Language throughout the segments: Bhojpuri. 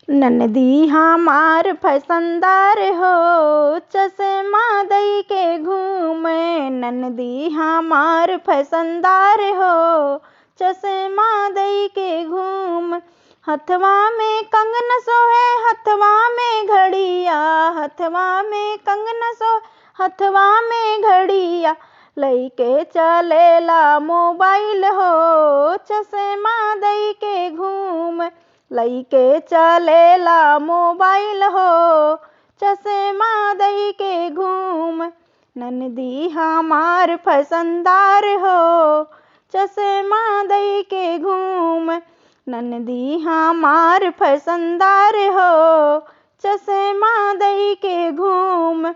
ननदी हमार फैशनदार हो, चश्मा दई के घूमे। ननदी हमार फैशनदार हो, चश्मा दई के घूम। हथवा में कंगन सोहे, हथवा में घड़िया, हथवा में कंगन सो, हथवा में घड़िया। लइके चलेला मोबाइल हो, चश्मा दई के घूम। लइके चलेला मोबाइल हो, चश्मा दई के घूम। ननदी हमार फैशनदार हो, चश्मा दई के घूम। ननदी हमार फैशनदार हो, चश्मा दई के घूम।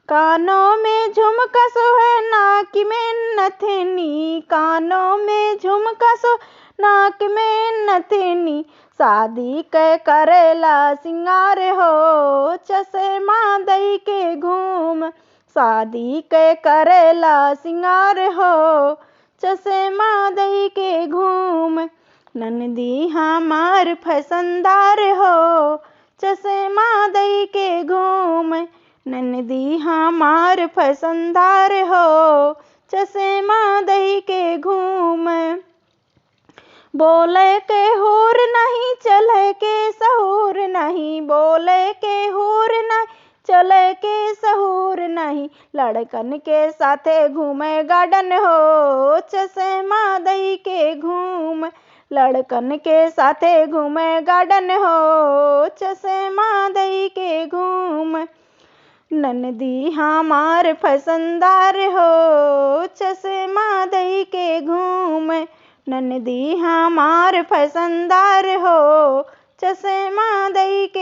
कानों में झुमका सोहे, नाक में नथनी, कानों में झुमका सो, नाक में नथनी। शादी के करेला सिंगार हो, चश्मा दई के घूम। शादी के करेला सिंगार हो, चश्मा दई के घूम। ननदी हमार फैशनदार हो, चश्मा दई के घूम। ननदी हमार फैशनदार हो, चश्मा दई के घूम। बोले के हूर नहीं, चले के सहूर नहीं, बोले के हूर नहीं, चले के सहूर नहीं। लड़कन के साथे घूमे गार्डन हो, चश्मा दई के घूम। लड़कन के साथे घूमे गार्डन हो, चश्मा दई के घूम। ननदी हमार फैशनदार हो, चश्मा दई के घूम। ननदी हमार फैशनदार हो, चश्मा दई के